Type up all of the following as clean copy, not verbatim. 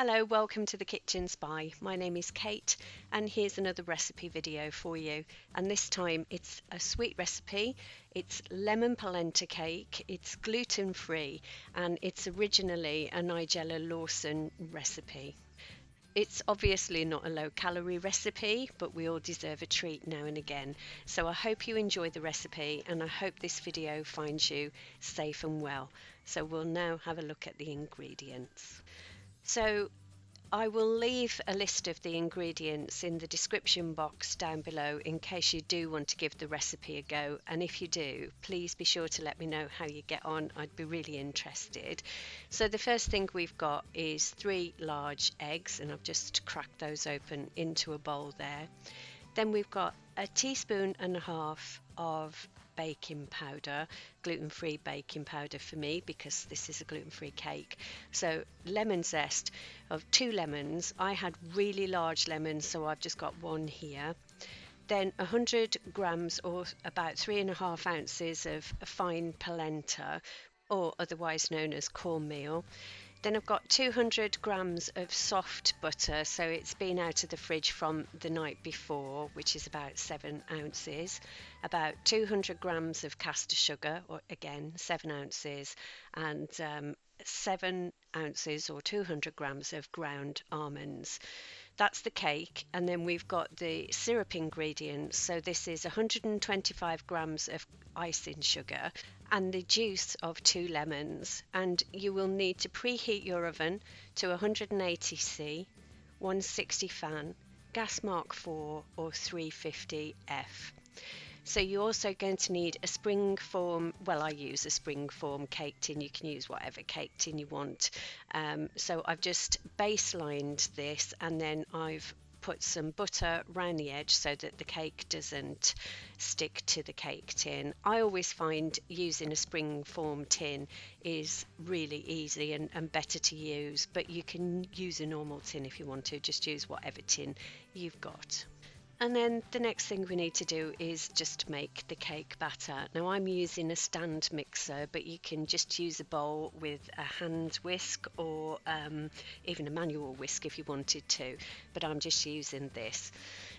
Hello, welcome to the Kitchen Spy. My name is Kate and here's another recipe video for you. And this time it's a sweet recipe. It's lemon polenta cake. It's gluten free and it's originally a Nigella Lawson recipe. It's obviously not a low calorie recipe, but we all deserve a treat now and again. So I hope you enjoy the recipe and I hope this video finds you safe and well. So we'll now have a look at the ingredients. So I will leave a list of the ingredients in the description box down below in case you do want to give the recipe a go, and if you do, please be sure to let me know how you get on. I'd be really interested. So the first thing we've got is 3 large eggs, and I've just cracked those open into a bowl there. Then we've got 1.5 teaspoons of baking powder, gluten-free baking powder for me because this is a gluten-free cake. So lemon zest of 2 lemons. I had really large lemons, so I've just got 1 here. Then 100 grams or about 3.5 ounces of fine polenta, or otherwise known as cornmeal. Then I've got 200 grams of soft butter, so it's been out of the fridge from the night before, which is about 7 ounces. About 200 grams of caster sugar, or again 7 ounces, and 7 ounces or 200 grams of ground almonds. That's the cake, and then we've got the syrup ingredients. So this is 125 grams of icing sugar and the juice of 2 lemons, and you will need to preheat your oven to 180°, 160 fan, gas mark 4 or 350 F. So you're also going to need a springform, well I use a springform cake tin, you can use whatever cake tin you want. So I've just baselined this and then I've put some butter around the edge so that the cake doesn't stick to the cake tin. I always find using a springform tin is really easy and better to use, but you can use a normal tin if you want to, just use whatever tin you've got. And then the next thing we need to do is just make the cake batter. Now I'm using a stand mixer, but you can just use a bowl with a hand whisk or even a manual whisk if you wanted to, but I'm just using this.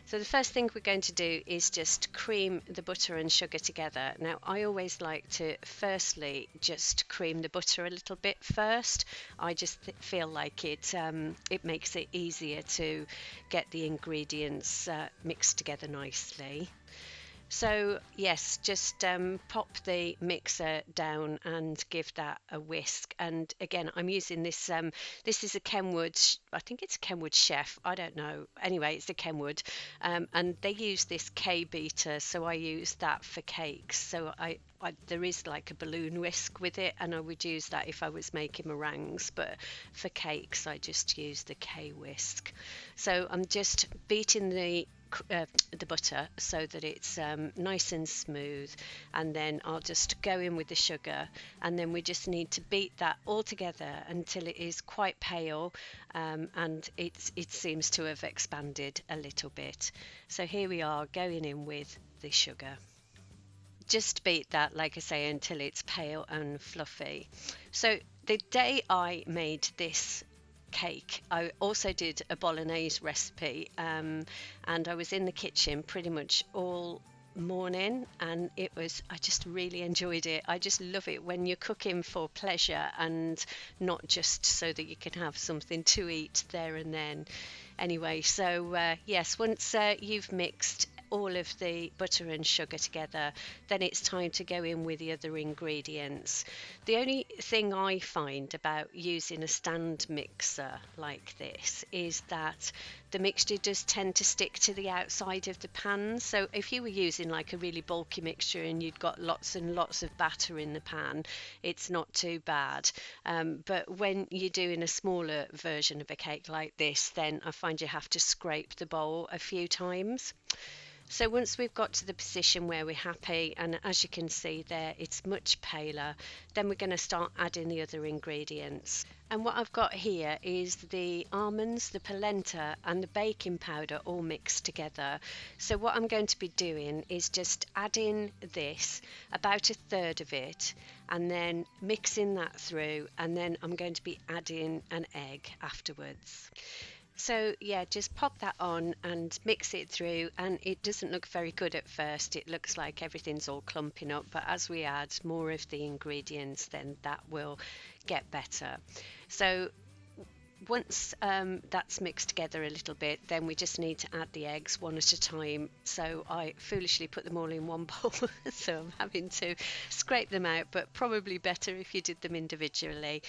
So the first thing we're going to do is just cream the butter and sugar together. Now I always like to firstly just cream the butter a little bit first. I just feel like it makes it easier to get the ingredients mixed together nicely. So yes, just pop the mixer down and give that a whisk. And again, I'm using this, this is a Kenwood, I think it's a Kenwood Chef, I don't know. Anyway, it's a Kenwood, and they use this K beater, so I use that for cakes. So there is like a balloon whisk with it, and I would use that if I was making meringues, but for cakes I just use the K whisk. So I'm just beating the butter so that it's nice and smooth, and then I'll just go in with the sugar, and then we just need to beat that all together until it is quite pale, and it seems to have expanded a little bit. So here we are going in with the sugar. Just beat that, like I say, until it's pale and fluffy. So the day I made this cake, I also did a bolognese recipe, and I was in the kitchen pretty much all morning, and I just really enjoyed it. I just love it when you're cooking for pleasure and not just so that you can have something to eat there and then. Anyway, so yes, once you've mixed all of the butter and sugar together, then it's time to go in with the other ingredients. The only thing I find about using a stand mixer like this is that the mixture does tend to stick to the outside of the pan. So if you were using like a really bulky mixture and you'd got lots and lots of batter in the pan, it's not too bad. But when you're doing a smaller version of a cake like this, then I find you have to scrape the bowl a few times. So once we've got to the position where we're happy, and as you can see there, it's much paler, then we're going to start adding the other ingredients. And what I've got here is the almonds, the polenta and the baking powder all mixed together. So what I'm going to be doing is just adding this, about 1/3 of it, and then mixing that through, and then I'm going to be adding an egg afterwards. So yeah, just pop that on and mix it through, and it doesn't look very good at first. It looks like everything's all clumping up, but as we add more of the ingredients, then that will get better. So once that's mixed together a little bit, then we just need to add the eggs one at a time. So I foolishly put them all in one bowl, so I'm having to scrape them out, but probably better if you did them individually.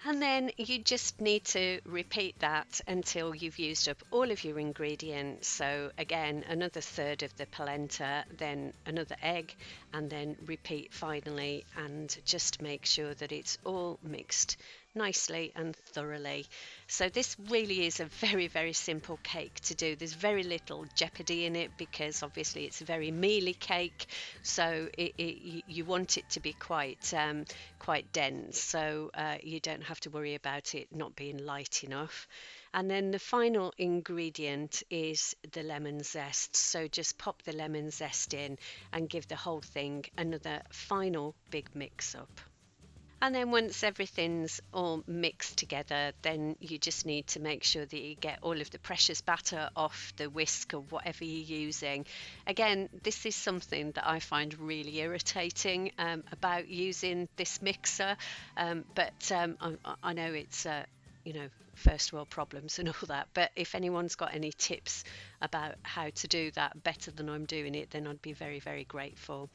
And then you just need to repeat that until you've used up all of your ingredients. So again, another third of the polenta, then another egg, and then repeat finally, and just make sure that it's all mixed nicely and thoroughly. So this really is a very, very simple cake to do. There's very little jeopardy in it because obviously it's a very mealy cake, so you want it to be quite dense, so you don't have to worry about it not being light enough. And then the final ingredient is the lemon zest. So just pop the lemon zest in and give the whole thing another final big mix up. And then once everything's all mixed together, then you just need to make sure that you get all of the precious batter off the whisk or whatever you're using. Again, this is something that I find really irritating about using this mixer, but I know it's first world problems and all that, but if anyone's got any tips about how to do that better than I'm doing it, then I'd be very, very grateful.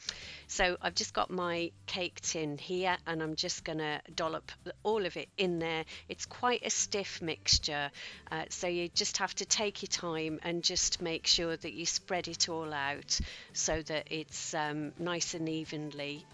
So I've just got my cake tin here, and I'm just gonna dollop all of it in there. It's quite a stiff mixture, so you just have to take your time and just make sure that you spread it all out so that it's nice and evenly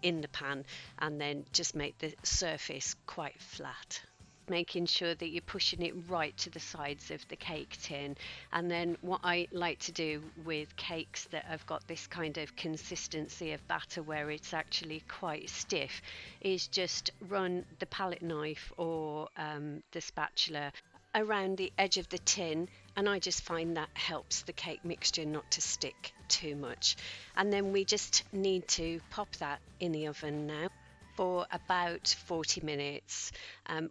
in the pan, and then just make the surface quite flat, making sure that you're pushing it right to the sides of the cake tin. And then what I like to do with cakes that have got this kind of consistency of batter where it's actually quite stiff is just run the palette knife or the spatula around the edge of the tin, and I just find that helps the cake mixture not to stick too much. And then we just need to pop that in the oven now for about 40 minutes.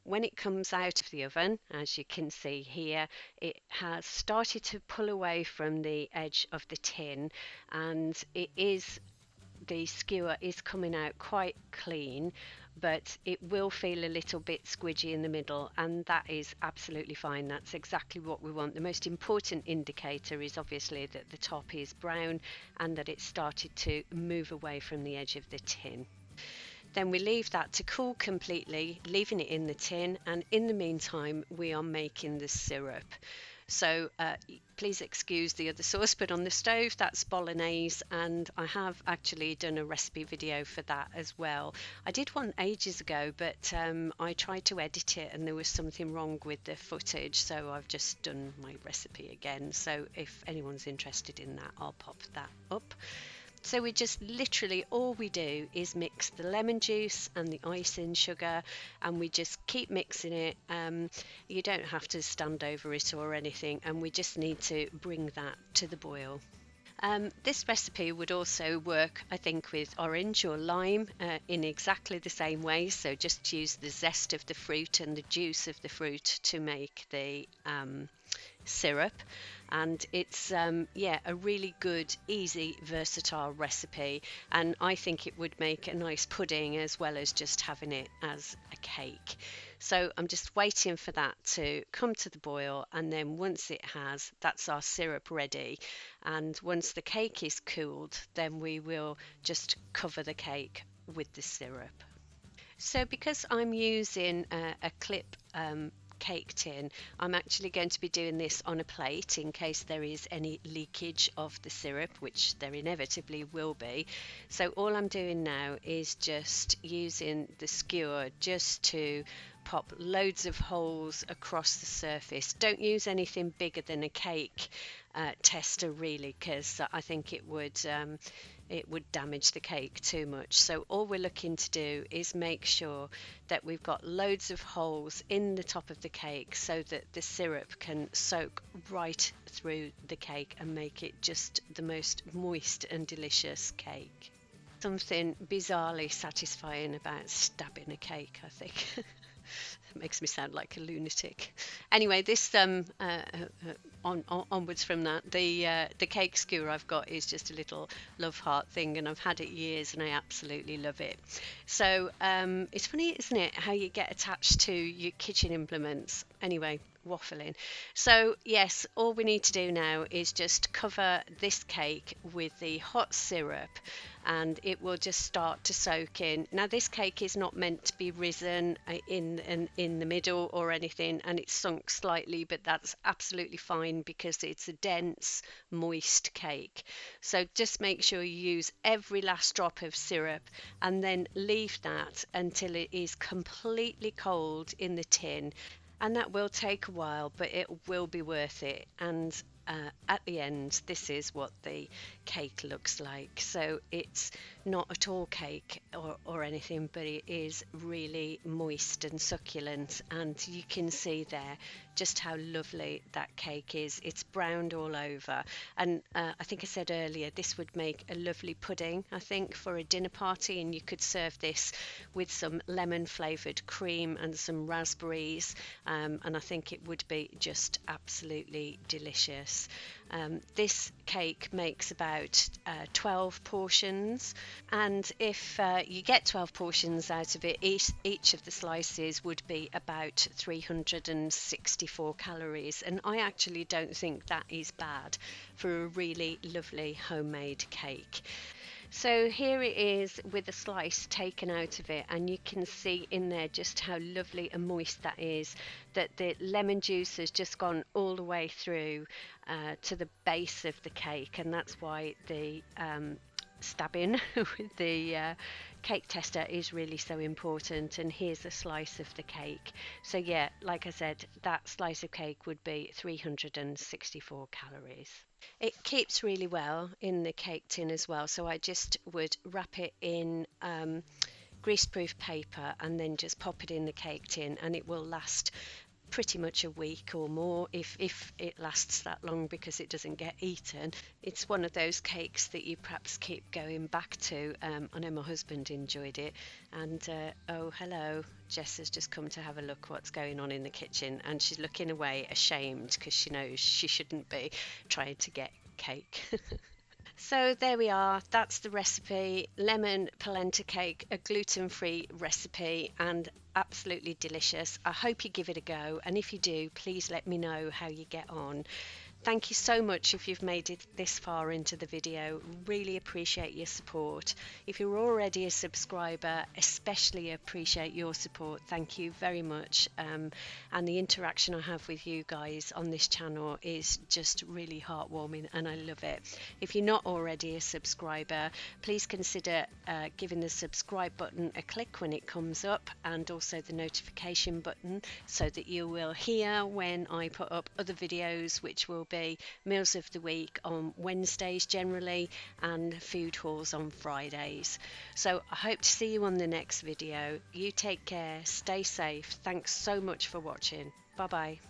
When it comes out of the oven, as you can see here, it has started to pull away from the edge of the tin, and the skewer is coming out quite clean, but it will feel a little bit squidgy in the middle, and that is absolutely fine. That's exactly what we want. The most important indicator is obviously that the top is brown and that it's started to move away from the edge of the tin. Then we leave that to cool completely, leaving it in the tin, and in the meantime we are making the syrup. So please excuse the other sauce, but on the stove that's bolognese, and I have actually done a recipe video for that as well. I did one ages ago, but I tried to edit it and there was something wrong with the footage, so I've just done my recipe again. So if anyone's interested in that, I'll pop that up. So we just literally, all we do is mix the lemon juice and the icing sugar, and we just keep mixing it. You don't have to stand over it or anything, and we just need to bring that to the boil. This recipe would also work, I think, with orange or lime in exactly the same way. So just use the zest of the fruit and the juice of the fruit to make the syrup. And it's a really good, easy, versatile recipe, and I think it would make a nice pudding as well as just having it as a cake. So I'm just waiting for that to come to the boil, and then once it has, that's our syrup ready. And once the cake is cooled, then we will just cover the cake with the syrup. So because I'm using a clip cake tin, I'm actually going to be doing this on a plate in case there is any leakage of the syrup, which there inevitably will be. So all I'm doing now is just using the skewer just to pop loads of holes across the surface. Don't use anything bigger than a cake tester really, because I think it would damage the cake too much. So all we're looking to do is make sure that we've got loads of holes in the top of the cake so that the syrup can soak right through the cake and make it just the most moist and delicious cake. Something bizarrely satisfying about stabbing a cake, I think. It makes me sound like a lunatic. Anyway, this onwards from that, the cake skewer I've got is just a little love heart thing, and I've had it years, and I absolutely love it. So it's funny, isn't it, how you get attached to your kitchen implements. Anyway, waffling. So yes, all we need to do now is just cover this cake with the hot syrup, and it will just start to soak in. Now this cake is not meant to be risen in the middle or anything, and it's sunk slightly, but that's absolutely fine because it's a dense, moist cake. So just make sure you use every last drop of syrup, and then leave that until it is completely cold in the tin. And that will take a while, but it will be worth it. And at the end, this is what the cake looks like. So it's not at all cake or anything, but it is really moist and succulent. And you can see there just how lovely that cake is. It's browned all over. And I think I said earlier, this would make a lovely pudding, I think, for a dinner party. And you could serve this with some lemon flavoured cream and some raspberries. And I think it would be just absolutely delicious. This cake makes about 12 portions, and if you get 12 portions out of it, each of the slices would be about 364 calories, and I actually don't think that is bad for a really lovely homemade cake. So here it is with a slice taken out of it, and you can see in there just how lovely and moist that is, that the lemon juice has just gone all the way through to the base of the cake, and that's why the stabbing with the cake tester is really so important. And here's a slice of the cake. So yeah, like I said, that slice of cake would be 364 calories. It keeps really well in the cake tin as well, so I just would wrap it in greaseproof paper and then just pop it in the cake tin, and it will last pretty much a week or more, if it lasts that long, because it doesn't get eaten. It's one of those cakes that you perhaps keep going back to. I know my husband enjoyed it, and oh hello, Jess has just come to have a look what's going on in the kitchen, and she's looking away ashamed because she knows she shouldn't be trying to get cake. So there we are, that's the recipe, lemon polenta cake, a gluten-free recipe and absolutely delicious. I hope you give it a go, and if you do, please let me know how you get on. Thank you so much if you've made it this far into the video. Really appreciate your support. If you're already a subscriber, especially appreciate your support. Thank you very much. And the interaction I have with you guys on this channel is just really heartwarming, and I love it. If you're not already a subscriber, please consider giving the subscribe button a click when it comes up, and also the notification button, so that you will hear when I put up other videos, which will be meals of the week on Wednesdays generally, and food hauls on Fridays. So I hope to see you on the next video. You take care, stay safe. Thanks so much for watching. Bye bye.